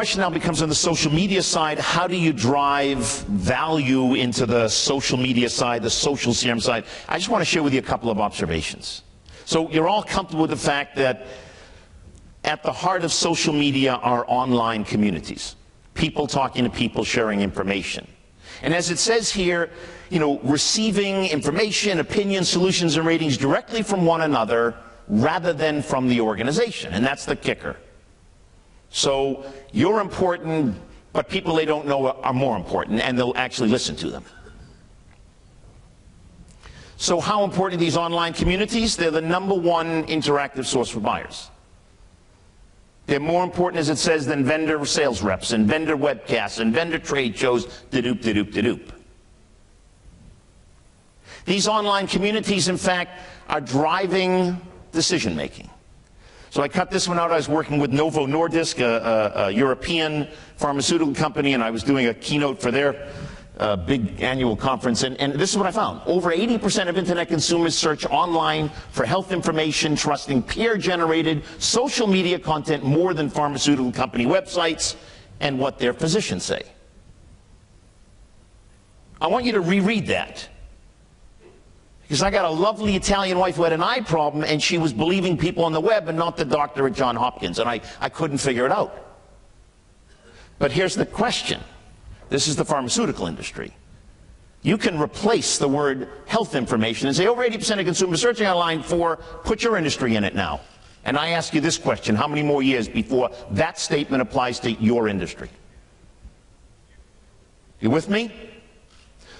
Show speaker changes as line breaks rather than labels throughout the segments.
question now becomes on the social media side, how do you drive value into the social media side, the social CRM side? I just want to share with you a couple of observations. So you're all comfortable with the fact that at the heart of social media are online communities. People talking to people, sharing information. And as it says here, you know, receiving information, opinions, solutions, and ratings directly from one another rather than from the organization. And that's the kicker. So you're important, but people they don't know are more important, and they'll actually listen to them. So how important are these online communities? They're the #1 interactive source for buyers. They're more important, as it says, than vendor sales reps and vendor webcasts and vendor trade shows, da-doop, da-doop, da-doop. These online communities, in fact, are driving decision-making. So I cut this one out. I was working with Novo Nordisk, a European pharmaceutical company, and I was doing a keynote for their big annual conference. And this is what I found. Over 80% of Internet consumers search online for health information, trusting peer-generated social media content more than pharmaceutical company websites and what their physicians say. I want you to reread that. Because I got a lovely Italian wife who had an eye problem, and she was believing people on the web and not the doctor at Johns Hopkins, and I couldn't figure it out. But here's the question. This is the pharmaceutical industry. You can replace the word health information and say over 80% of consumers searching online for, put your industry in it now. And I ask you this question, how many more years before that statement applies to your industry? You with me?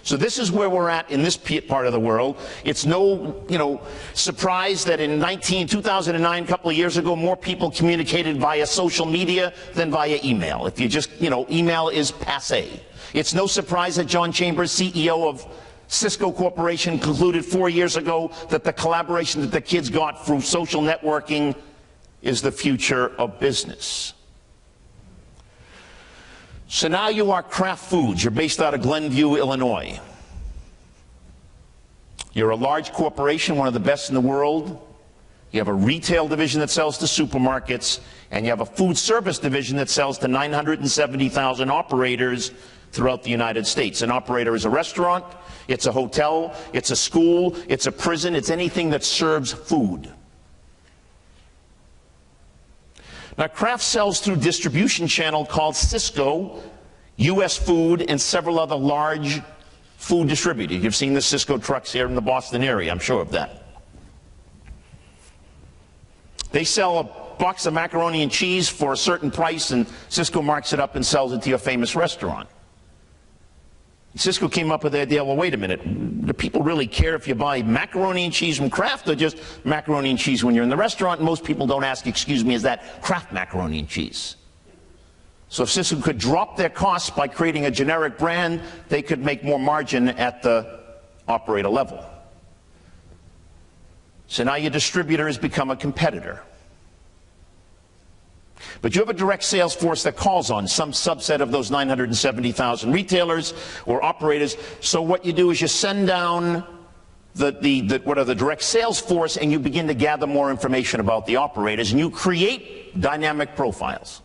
So this is where we're at in this part of the world. It's no, surprise that in 2009, a couple of years ago, more people communicated via social media than via email. If you just, email is passé. It's no surprise that John Chambers, CEO of Cisco Corporation, concluded 4 years ago that the collaboration that the kids got through social networking is the future of business. So now you are Kraft Foods. You're based out of Glenview, Illinois. You're a large corporation, one of the best in the world. You have a retail division that sells to supermarkets, and you have a food service division that sells to 970,000 operators throughout the United States. An operator is a restaurant, it's a hotel, it's a school, it's a prison, it's anything that serves food. Now, Kraft sells through distribution channel called Cisco, US Food, and several other large food distributors. You've seen the Cisco trucks here in the Boston area, I'm sure of that. They sell a box of macaroni and cheese for a certain price, and Cisco marks it up and sells it to your famous restaurant. Cisco came up with the idea, well, wait a minute, do people really care if you buy macaroni and cheese from Kraft or just macaroni and cheese when you're in the restaurant? Most people don't ask, excuse me, is that Kraft macaroni and cheese? So if Cisco could drop their costs by creating a generic brand, they could make more margin at the operator level. So now your distributor has become a competitor. But you have a direct sales force that calls on some subset of those 970,000 retailers or operators. So what you do is you send down the direct sales force, and you begin to gather more information about the operators, and you create dynamic profiles.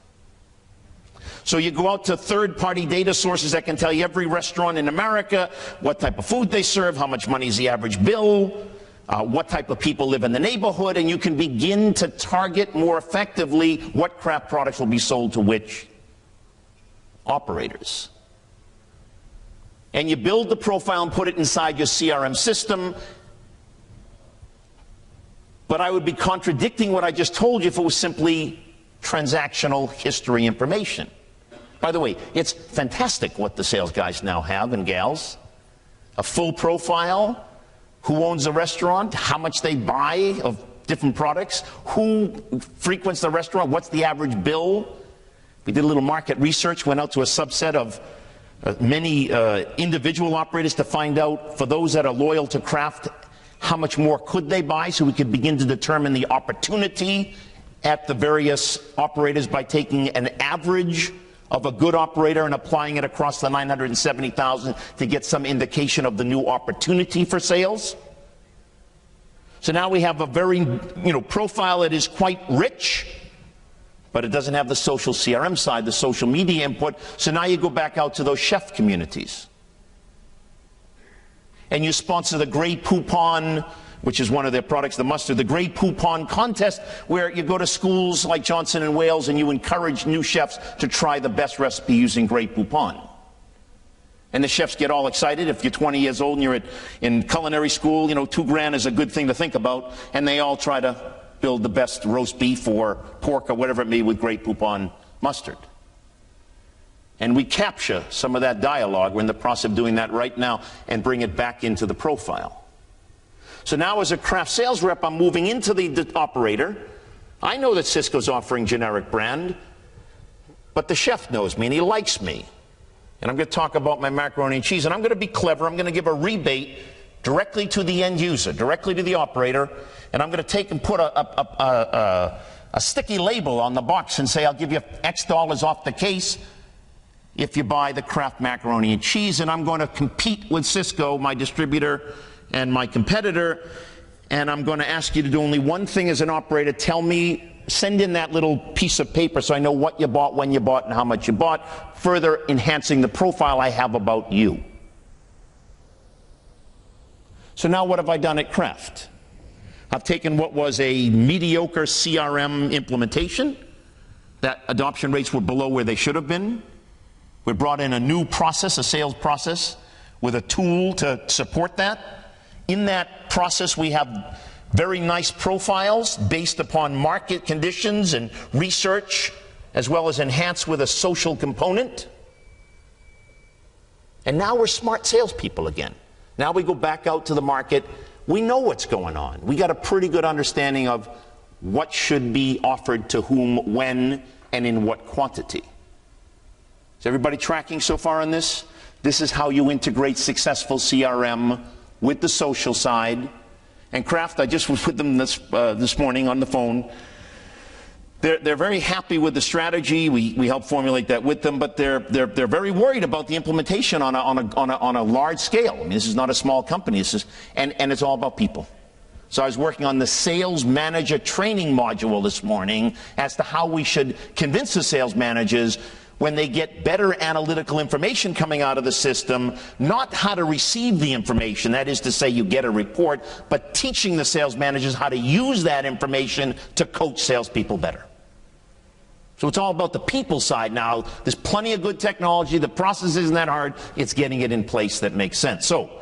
So you go out to third-party data sources that can tell you every restaurant in America, what type of food they serve, how much money is the average bill, what type of people live in the neighborhood, and you can begin to target more effectively what Kraft products will be sold to which operators. And you build the profile and put it inside your CRM system. But I would be contradicting what I just told you if it was simply transactional history information. By the way, it's fantastic what the sales guys now have and gals. A full profile. Who owns the restaurant, how much they buy of different products, who frequents the restaurant, what's the average bill. We did a little market research, went out to a subset of many individual operators to find out, for those that are loyal to Kraft, how much more could they buy, so we could begin to determine the opportunity at the various operators by taking an average of a good operator and applying it across the 970,000 to get some indication of the new opportunity for sales. So now we have a very, profile that is quite rich, But it doesn't have the social CRM side, the social media input. So now you go back out to those chef communities. And you sponsor the Grey Poupon, which is one of their products, the mustard, the Grey Poupon contest, where you go to schools like Johnson and Wales and you encourage new chefs to try the best recipe using Grey Poupon. And the chefs get all excited. If you're 20 years old and you're in culinary school, you know, $2,000 is a good thing to think about. And they all try to build the best roast beef or pork or whatever it may be with Grey Poupon mustard. And we capture some of that dialogue. We're in the process of doing that right now and bring it back into the profile. So now as a craft sales rep, I'm moving into the operator. I know that Cisco's offering generic brand, but the chef knows me and he likes me. And I'm going to talk about my macaroni and cheese, and I'm going to be clever. I'm going to give a rebate directly to the end user, directly to the operator, and I'm going to take and put a sticky label on the box and say, I'll give you X dollars off the case if you buy the Kraft macaroni and cheese, and I'm going to compete with Cisco, my distributor and my competitor, and I'm going to ask you to do only one thing as an operator. Tell me, send in that little piece of paper so I know what you bought, when you bought, and how much you bought, further enhancing the profile I have about you. So now what have I done at Kraft? I've taken what was a mediocre CRM implementation, that adoption rates were below where they should have been. We brought in a new process, a sales process, with a tool to support that. In that process, we have very nice profiles based upon market conditions and research, as well as enhanced with a social component. And now we're smart salespeople again. Now we go back out to the market. We know what's going on. We got a pretty good understanding of what should be offered to whom, when, and in what quantity. Is everybody tracking so far on this? This is how you integrate successful CRM with the social side. And Kraft, I just was with them this morning on the phone. They're very happy with the strategy. We helped formulate that with them, but they're very worried about the implementation on a large scale. I mean, this is not a small company. This is, and it's all about people. So I was working on the sales manager training module this morning as to how we should convince the sales managers, when they get better analytical information coming out of the system, not how to receive the information, that is to say you get a report, but teaching the sales managers how to use that information to coach salespeople better. So it's all about the people side now. There's plenty of good technology. The process isn't that hard. It's getting it in place that makes sense. So